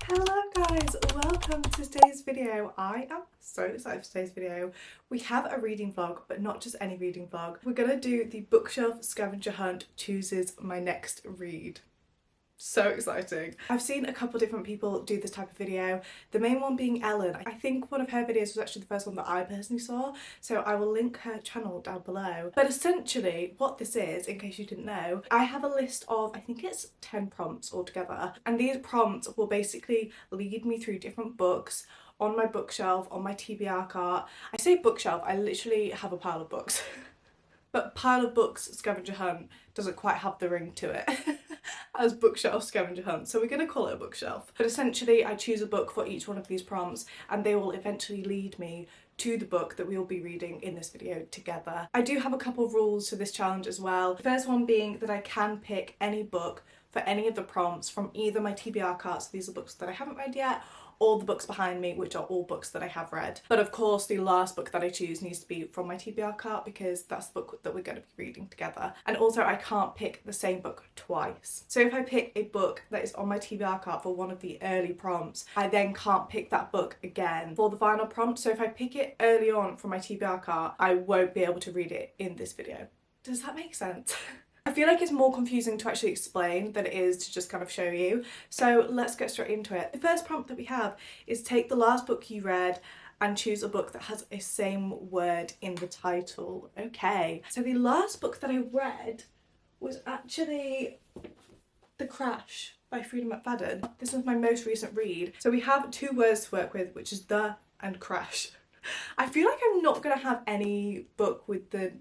Hello guys, welcome to today's video. I am so excited for today's video. We have a reading vlog, but not just any reading vlog. We're gonna do the bookshelf scavenger hunt chooses my next read. So exciting. I've seen a couple different people do this type of video, the main one being Ellen. I think one of her videos was actually the first one that I personally saw, so I will link her channel down below. But essentially what this is, in case you didn't know, I have a list of, I think it's 10 prompts altogether, and these prompts will basically lead me through different books on my bookshelf, on my TBR cart. I say bookshelf, I literally have a pile of books. But pile of books scavenger hunt doesn't quite have the ring to it as bookshelf scavenger hunt, so we're going to call it a bookshelf. But essentially I choose a book for each one of these prompts and they will eventually lead me to the book that we will be reading in this video together. I do have a couple of rules to this challenge as well. The first one being that I can pick any book for any of the prompts from either my TBR cart, so these are books that I haven't read yet, or the books behind me, which are all books that I have read. But of course the last book that I choose needs to be from my TBR cart because that's the book that we're going to be reading together. And also I can't pick the same book twice. So if I pick a book that is on my TBR cart for one of the early prompts, I then can't pick that book again for the final prompt. So if I pick it early on from my TBR cart, I won't be able to read it in this video. Does that make sense? I feel like it's more confusing to actually explain than it is to just kind of show you. So let's get straight into it. The first prompt that we have is take the last book you read and choose a book that has a same word in the title. Okay, so the last book that I read was actually The Crash by Freida McFadden. This was my most recent read. So we have two words to work with, which is the and crash. I feel like I'm not gonna have any book with the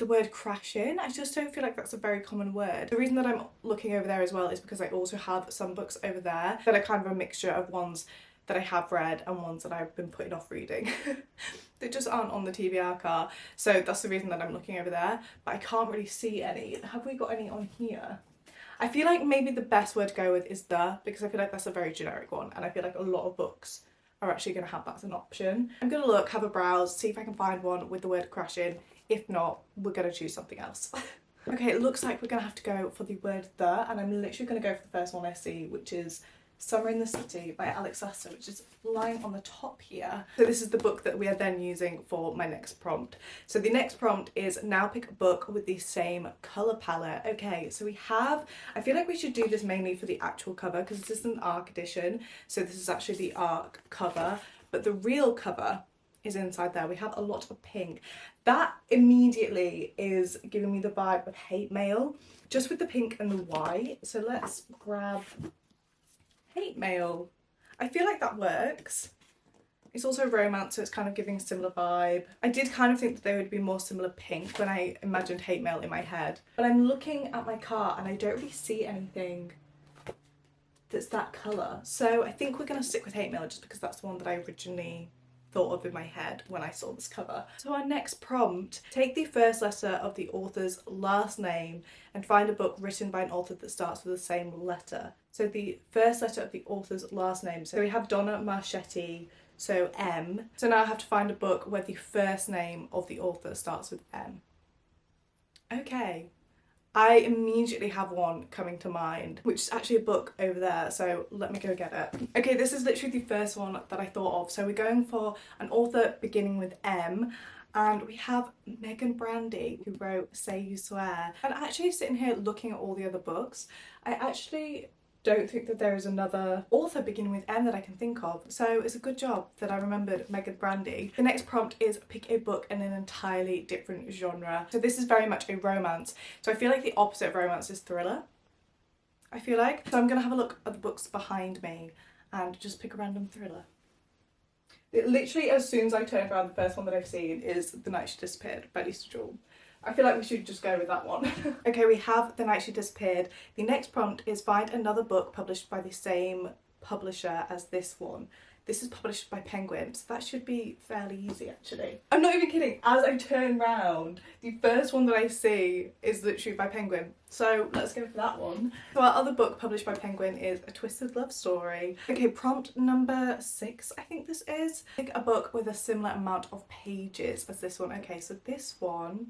word crash in. I just don't feel like that's a very common word. The reason that I'm looking over there as well is because I also have some books over there that are kind of a mixture of ones that I have read and ones that I've been putting off reading. They just aren't on the TBR cart, so that's the reason that I'm looking over there, but I can't really see any. Have we got any on here? I feel like maybe the best word to go with is the, because I feel like that's a very generic one and I feel like a lot of books are actually going to have that as an option. I'm going to look, have a browse, see if I can find one with the word crash in. If not, we're going to choose something else. Okay, it looks like we're going to have to go for the word the, and I'm literally going to go for the first one I see, which is Summer in the City by xoxo, which is lying on the top here. So this is the book that we are then using for my next prompt. So the next prompt is now pick a book with the same colour palette. Okay, so we have, I feel like we should do this mainly for the actual cover because this is an ARC edition, so this is actually the ARC cover, but the real cover is inside there. We have a lot of pink. That immediately is giving me the vibe of hate mail, just with the pink and the white. So let's grab hate mail. I feel like that works. It's also romance, so it's kind of giving a similar vibe. I did kind of think that they would be more similar pink when I imagined hate mail in my head. But I'm looking at my cart and I don't really see anything that's that colour. So I think we're going to stick with hate mail just because that's the one that I originally thought of in my head when I saw this cover. So our next prompt, take the first letter of the author's last name and find a book written by an author that starts with the same letter. So the first letter of the author's last name. So we have Donna Marchetti, so M. So now I have to find a book where the first name of the author starts with M. Okay. I immediately have one coming to mind, which is actually a book over there, so let me go get it. Okay, this is literally the first one that I thought of. So we're going for an author beginning with M, and we have Megan Brandy, who wrote Say You Swear. And actually sitting here looking at all the other books, I actually don't think that there is another author beginning with M that I can think of, so it's a good job that I remembered Megan Brandy. The next prompt is pick a book in an entirely different genre. So this is very much a romance, so I feel like the opposite of romance is thriller, I feel like. So I'm gonna have a look at the books behind me and just pick a random thriller. Literally as soon as I turn around, the first one that I've seen is The Night She Disappeared by Lisa Jewell. I feel like we should just go with that one. Okay, we have The Night She Disappeared. The next prompt is find another book published by the same publisher as this one. This is published by Penguin, so that should be fairly easy actually. I'm not even kidding, as I turn round, the first one that I see is literally by Penguin. So let's go for that one. So our other book published by Penguin is A Twisted Love Story. Okay, prompt number 6, I think this is. Pick a book with a similar amount of pages as this one. Okay, so this one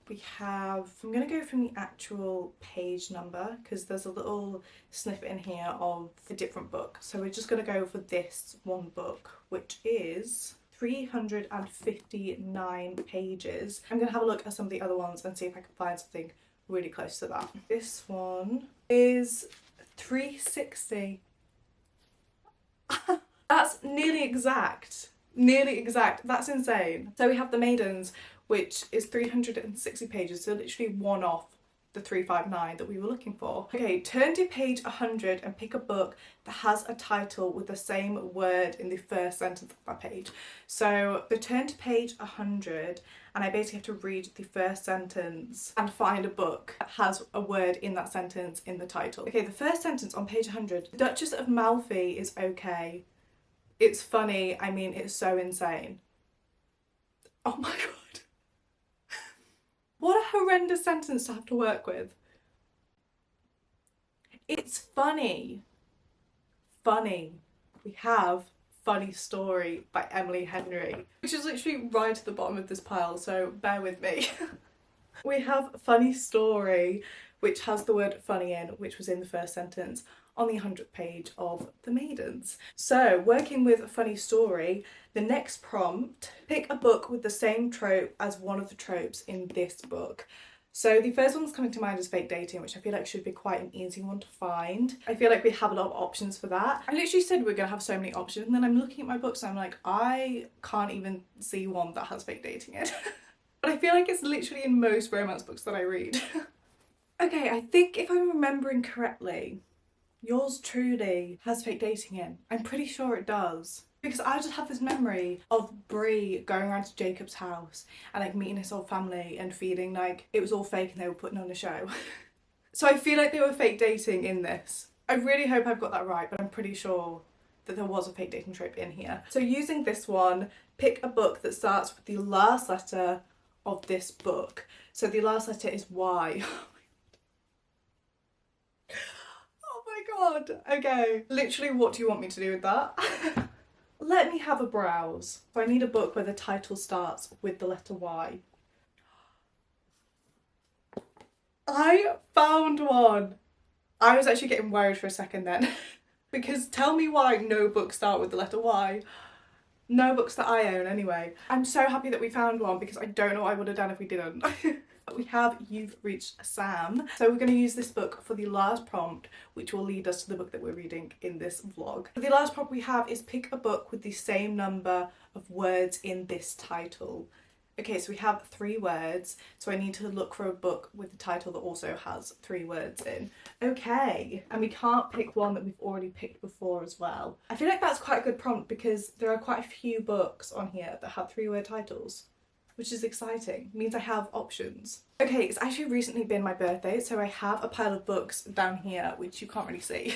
we have, I'm going to go from the actual page number because there's a little snippet in here of a different book. So we're just going to go for this one book, which is 359 pages. I'm going to have a look at some of the other ones and see if I can find something really close to that. This one is 360. That's nearly exact. Nearly exact. That's insane. So we have The Maidens, which is 360 pages, so literally one off the 359 that we were looking for. Okay, turn to page 100 and pick a book that has a title with the same word in the first sentence of that page. So I turn to page 100 and I basically have to read the first sentence and find a book that has a word in that sentence in the title. Okay, the first sentence on page 100, The Duchess of Malfi is okay. It's funny, I mean, it's so insane. Oh my god. What a horrendous sentence to have to work with. It's funny. Funny. We have Funny Story by Emily Henry, which is literally right at the bottom of this pile, so bear with me. We have Funny Story, which has the word funny in, which was in the first sentence, on the 100th page of The Maidens. So, working with a funny story, the next prompt, pick a book with the same trope as one of the tropes in this book. So the first one that's coming to mind is fake dating, which I feel like should be quite an easy one to find. I feel like we have a lot of options for that. I literally said we're gonna have so many options, and then I'm looking at my books and I'm like, I can't even see one that has fake dating in it. But I feel like it's literally in most romance books that I read. Okay, I think if I'm remembering correctly, yours truly has fake dating in. I'm pretty sure it does. Because I just have this memory of Brie going around to Jacob's house and like meeting his whole family and feeling like it was all fake and they were putting on a show. So I feel like they were fake dating in this. I really hope I've got that right, but I'm pretty sure that there was a fake dating trope in here. So using this one, pick a book that starts with the last letter of this book. So the last letter is Y. Oh my god. Okay. Literally, what do you want me to do with that? Let me have a browse. So I need a book where the title starts with the letter Y. I found one. I was actually getting worried for a second then. Because tell me why no books start with the letter Y. No books that I own anyway. I'm so happy that we found one because I don't know what I would have done if we didn't. We have You've Reached Sam. So we're going to use this book for the last prompt, which will lead us to the book that we're reading in this vlog. The last prompt we have is pick a book with the same number of words in this title. Okay, so we have 3 words, so I need to look for a book with the title that also has 3 words in. Okay, and we can't pick one that we've already picked before as well. I feel like that's quite a good prompt because there are quite a few books on here that have 3-word titles, which is exciting. It means I have options. Okay, it's actually recently been my birthday, so I have a pile of books down here, which you can't really see.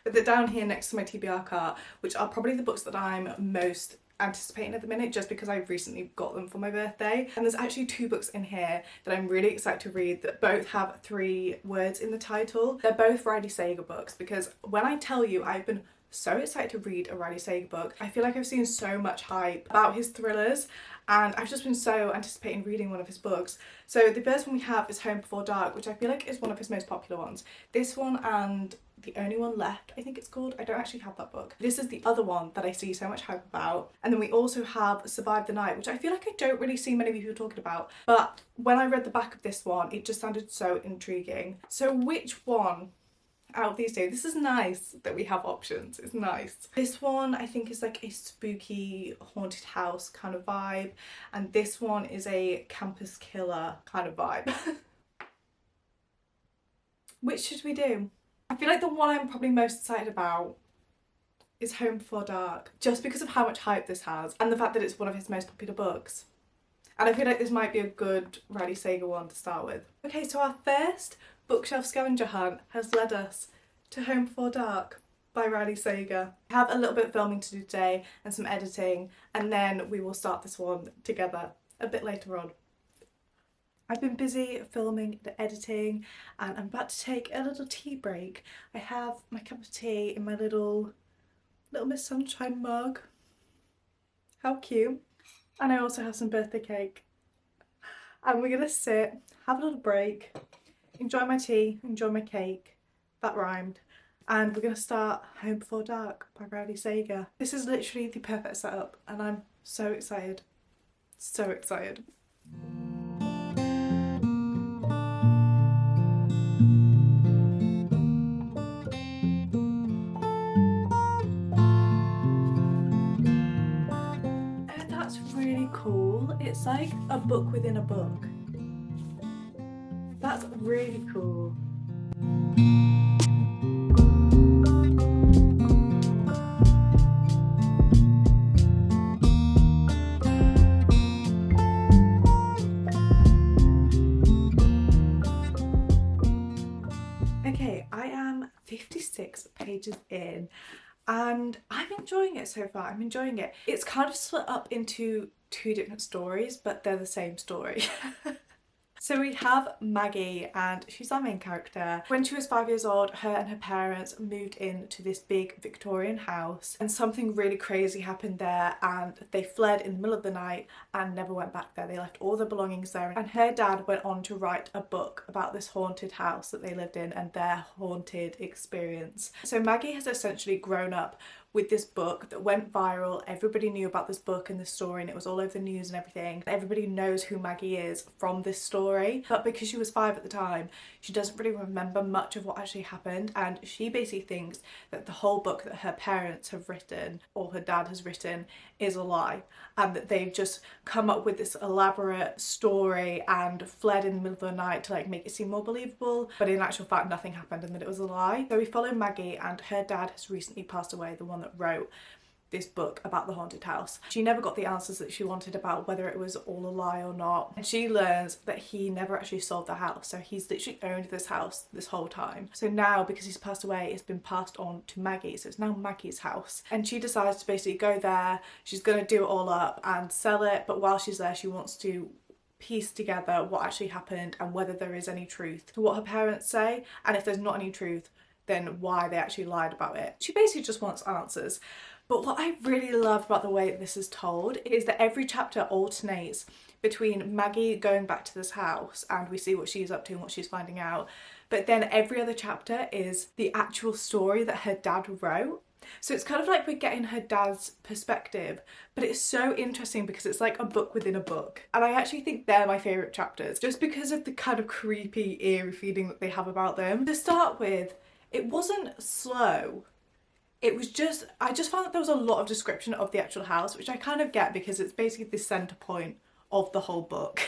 But they're down here next to my TBR cart, which are probably the books that I'm most anticipating at the minute just because I've recently got them for my birthday. And there's actually 2 books in here that I'm really excited to read that both have 3 words in the title. They're both Riley Sager books because when I tell you I've been so excited to read a Riley Sager book, I feel like I've seen so much hype about his thrillers and I've just been so anticipating reading one of his books. So the first one we have is Home Before Dark, which I feel like is one of his most popular ones. This one and The Only One Left, I think it's called. I don't actually have that book. This is the other one that I see so much hype about. And then we also have Survive the Night, which I feel like I don't really see many people talking about. But when I read the back of this one, it just sounded so intriguing. So which one out of these 2? This is nice that we have options. It's nice. This one I think is like a spooky haunted house kind of vibe. And this one is a campus killer kind of vibe. Which should we do? I feel like the one I'm probably most excited about is Home Before Dark, just because of how much hype this has and the fact that it's one of his most popular books. And I feel like this might be a good Riley Sager one to start with. Okay, so our first bookshelf scavenger hunt has led us to Home Before Dark by Riley Sager. I have a little bit of filming to do today and some editing, and then we will start this one together a bit later on. I've been busy filming the editing and I'm about to take a little tea break. I have my cup of tea in my little Miss Sunshine mug. How cute. And I also have some birthday cake. and we're gonna sit, have a little break, enjoy my tea, enjoy my cake. That rhymed. And we're gonna start Home Before Dark by Rowdy Sager. This is literally the perfect setup and I'm so excited. So excited. Oh, that's really cool. It's like a book within a book. That's really cool. Okay, I am 56 pages in and I'm enjoying it so far. I'm enjoying it. It's kind of split up into two different stories, but they're the same story. So we have Maggie and she's our main character. When she was 5 years old, her and her parents moved into this big Victorian house and something really crazy happened there and they fled in the middle of the night and never went back there. They left all their belongings there and her dad went on to write a book about this haunted house that they lived in and their haunted experience. So Maggie has essentially grown up with this book that went viral. Everybody knew about this book and this story and it was all over the news and everything. Everybody knows who Maggie is from this story, but because she was 5 at the time, she doesn't really remember much of what actually happened, and she basically thinks that the whole book that her parents have written or her dad has written is a lie and that they've just come up with this elaborate story and fled in the middle of the night to like make it seem more believable, but in actual fact nothing happened and that it was a lie. So we follow Maggie and her dad has recently passed away, the one that wrote this book about the haunted house. She never got the answers that she wanted about whether it was all a lie or not. And she learns that he never actually sold the house. So he's literally owned this house this whole time. So now, because he's passed away, it's been passed on to Maggie. So it's now Maggie's house. And she decides to basically go there. She's gonna do it all up and sell it. But while she's there, she wants to piece together what actually happened and whether there is any truth to what her parents say. And if there's not any truth, then why they actually lied about it. She basically just wants answers. But what I really love about the way this is told is that every chapter alternates between Maggie going back to this house and we see what she's up to and what she's finding out, but then every other chapter is the actual story that her dad wrote. So it's kind of like we're getting her dad's perspective, but it's so interesting because it's like a book within a book. And I actually think they're my favourite chapters just because of the kind of creepy, eerie feeling that they have about them. To start with, it wasn't slow. It was just, I just found that there was a lot of description of the actual house, which I kind of get because it's basically the centre point of the whole book.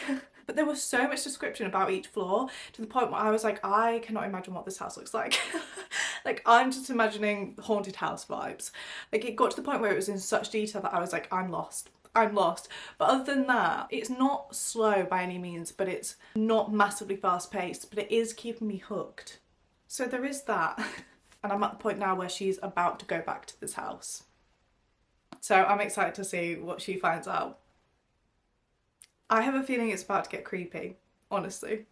But there was so much description about each floor to the point where I was like, I cannot imagine what this house looks like. Like, I'm just imagining haunted house vibes. Like, it got to the point where it was in such detail that I was like, I'm lost. I'm lost. But other than that, it's not slow by any means, but it's not massively fast paced, but it is keeping me hooked. So there is that. And I'm at the point now where she's about to go back to this house. So I'm excited to see what she finds out. I have a feeling it's about to get creepy, honestly.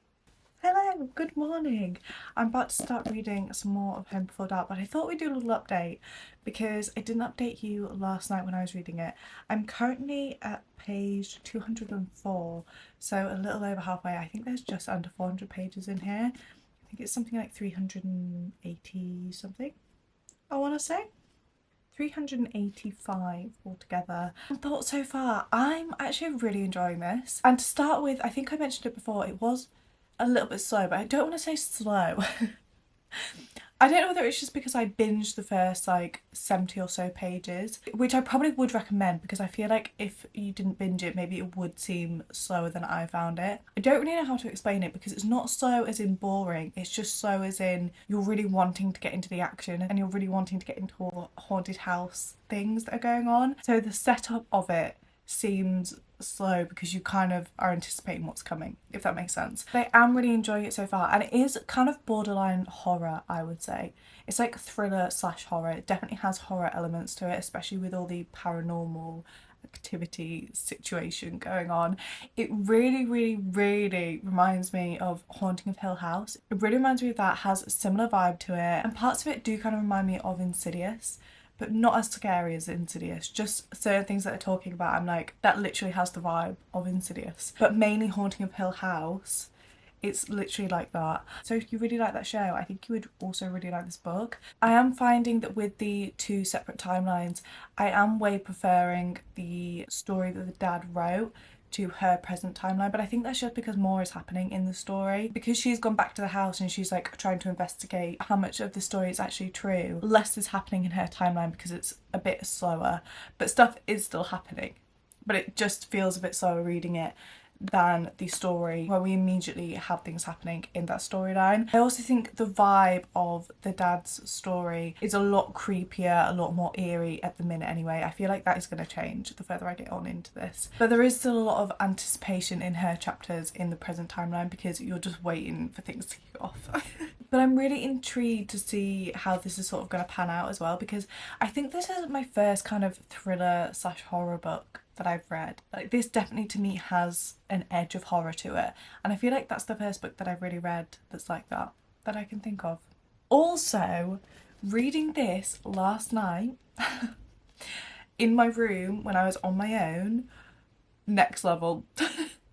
Hello, good morning. I'm about to start reading some more of Home Before Dark, but I thought we'd do a little update because I didn't update you last night when I was reading it. I'm currently at page 204, so a little over halfway. I think there's just under 400 pages in here. I think it's something like 380 something, I want to say. 385 altogether. Thoughts so far, I'm actually really enjoying this. And to start with, I think I mentioned it before, it was a little bit slow, but I don't want to say slow. I don't know whether it's just because I binged the first like 70 or so pages, which I probably would recommend because I feel like if you didn't binge it, maybe it would seem slower than I found it. I don't really know how to explain it because it's not slow as in boring, it's just slow as in you're really wanting to get into the action and you're really wanting to get into all the haunted house things that are going on. So the setup of it seems slow because you kind of are anticipating what's coming, if that makes sense. But I am really enjoying it so far, and it is kind of borderline horror, I would say. It's like thriller slash horror. It definitely has horror elements to it, especially with all the paranormal activity situation going on. It really reminds me of Haunting of Hill House. It really reminds me of that, has a similar vibe to it, and parts of it do kind of remind me of Insidious. but not as scary as Insidious. Just certain things that they're talking about, I'm like, that literally has the vibe of Insidious. But mainly Haunting of Hill House, it's literally like that. So if you really like that show, I think you would also really like this book. I am finding that with the two separate timelines, I am way preferring the story that the dad wrote to her present timeline, but I think that's just because more is happening in the story. Because she's gone back to the house and she's like trying to investigate how much of the story is actually true, less is happening in her timeline because it's a bit slower, but stuff is still happening, but it just feels a bit slower reading it than the story where we immediately have things happening in that storyline. I also think the vibe of the dad's story is a lot creepier, a lot more eerie at the minute anyway. I feel like that is going to change the further I get on into this. But there is still a lot of anticipation in her chapters in the present timeline because you're just waiting for things to kick off. But I'm really intrigued to see how this is sort of going to pan out as well, because I think this is my first kind of thriller / horror book that I've read. Like, this definitely to me has an edge of horror to it, and I feel like that's the first book that I've really read that's like that I can think of. Also, reading this last night in my room when I was on my own, next level.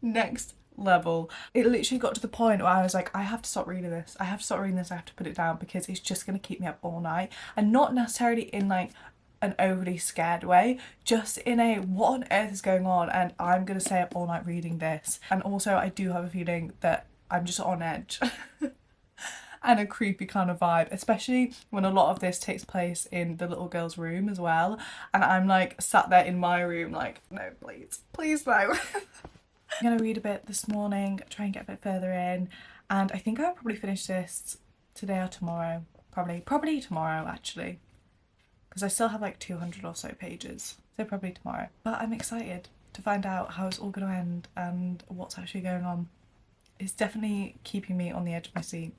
Next level. It literally got to the point where I was like, I have to stop reading this. I have to stop reading this. I have to put it down because it's just going to keep me up all night. And not necessarily in like an overly scared way, just in a what on earth is going on, and I'm going to stay up all night reading this. And also I do have a feeling that I'm just on edge. And a creepy kind of vibe, especially when a lot of this takes place in the little girl's room as well. And I'm like sat there in my room like, no, please no. I'm gonna read a bit this morning, try and get a bit further in, and I think I'll probably finish this today or tomorrow. Probably tomorrow actually, because I still have like 200 or so pages, so probably tomorrow. But I'm excited to find out how it's all gonna end and what's actually going on. It's definitely keeping me on the edge of my seat.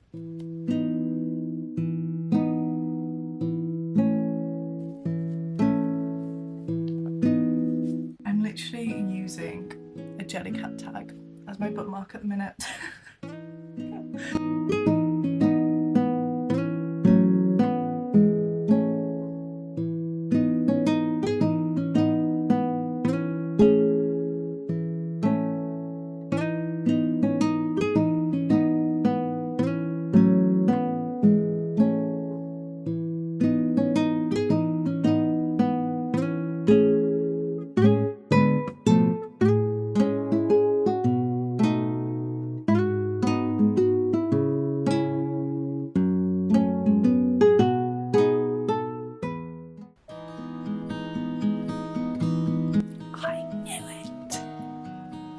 I'm literally using a Jellycat tag as my bookmark at the minute.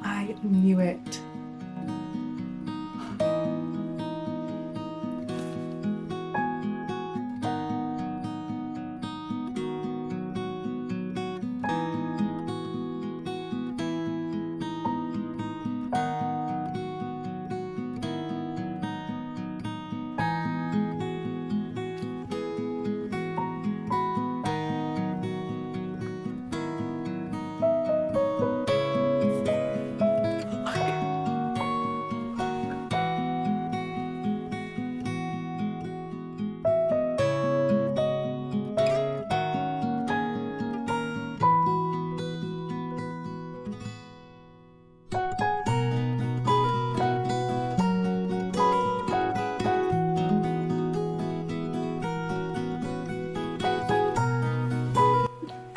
I knew it.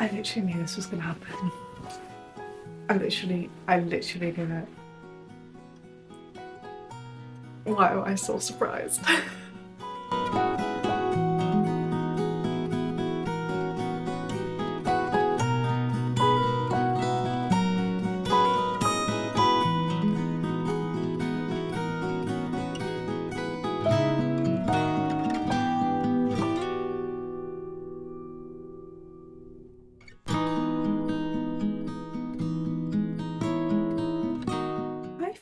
I literally knew this was gonna happen. I literally knew it. Why am I so surprised?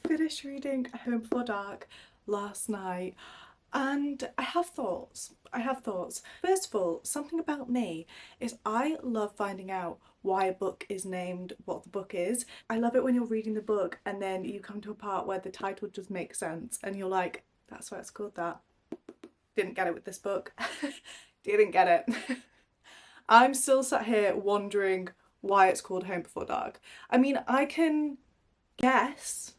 Finished reading Home Before Dark last night and I have thoughts. First of all, something about me is I love finding out why a book is named what the book is. I love it when you're reading the book and then you come to a part where the title just makes sense and you're like, that's why it's called that. Didn't get it with this book. Didn't get it. I'm still sat here wondering why it's called Home Before Dark. I mean, I can guess,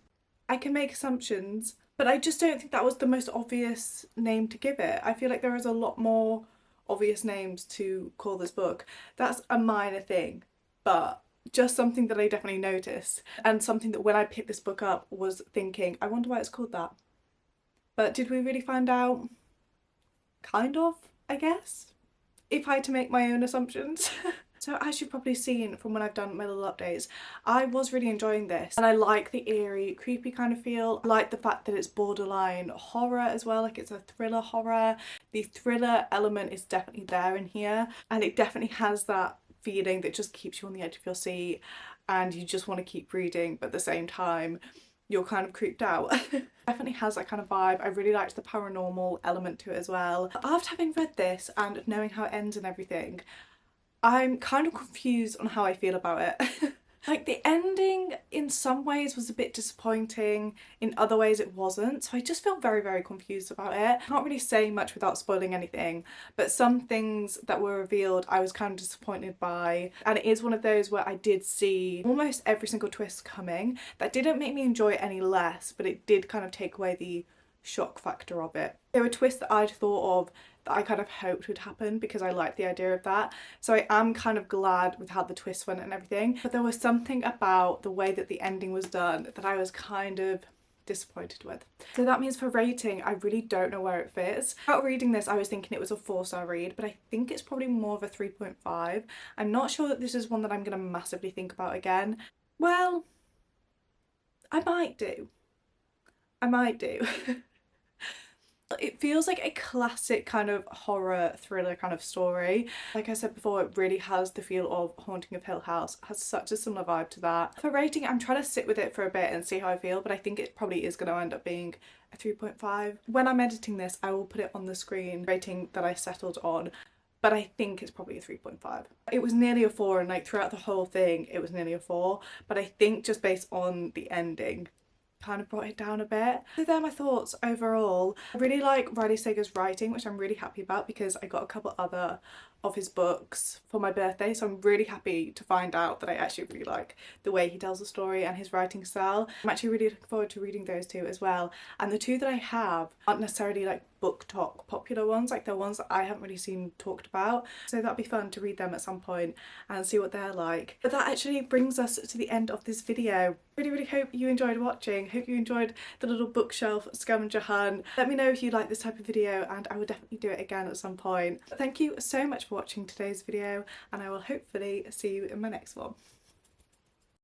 I can make assumptions, but I just don't think that was the most obvious name to give it. I feel like there is a lot more obvious names to call this book. That's a minor thing, but just something that I definitely noticed, and something that when I picked this book up was thinking, I wonder why it's called that. But did we really find out? Kind of, I guess, if I had to make my own assumptions. So as you've probably seen from when I've done my little updates, I was really enjoying this, and I like the eerie, creepy kind of feel. I like the fact that it's borderline horror as well, like it's a thriller horror. The thriller element is definitely there in here, and it definitely has that feeling that just keeps you on the edge of your seat and you just want to keep reading, but at the same time you're kind of creeped out. Definitely has that kind of vibe. I really liked the paranormal element to it as well. After having read this and knowing how it ends and everything, I'm kind of confused on how I feel about it. Like, the ending in some ways was a bit disappointing, in other ways it wasn't, so I just feel very, very confused about it. I can't really say much without spoiling anything, but some things that were revealed I was kind of disappointed by, and it is one of those where I did see almost every single twist coming. That didn't make me enjoy it any less, but it did kind of take away the shock factor of it. There were twists that I'd thought of that I kind of hoped would happen because I liked the idea of that. So I am kind of glad with how the twist went and everything. But there was something about the way that the ending was done that I was kind of disappointed with. So that means for rating, I really don't know where it fits. About reading this, I was thinking it was a 4-star read, but I think it's probably more of a 3.5. I'm not sure that this is one that I'm going to massively think about again. Well, I might do. I might do. It feels like a classic kind of horror thriller kind of story. Like I said before, it really has the feel of Haunting of Hill House. It has such a similar vibe to that. For rating, I'm trying to sit with it for a bit and see how I feel, but I think it probably is going to end up being a 3.5. When I'm editing this, I will put it on the screen, rating that I settled on, but I think it's probably a 3.5. It was nearly a 4, and like throughout the whole thing it was nearly a 4, but I think just based on the ending kind of brought it down a bit. So they're my thoughts overall. I really like Riley Sager's writing, which I'm really happy about because I got a couple other of his books for my birthday, so I'm really happy to find out that I actually really like the way he tells the story and his writing style. I'm actually really looking forward to reading those two as well, and the two that I have aren't necessarily like book talk popular ones, like they're ones that I haven't really seen talked about, so that'd be fun to read them at some point and see what they're like. But that actually brings us to the end of this video. Really hope you enjoyed watching. Hope you enjoyed the little bookshelf scavenger hunt. Let me know if you like this type of video and I will definitely do it again at some point. But thank you so much for watching today's video, and I will hopefully see you in my next one.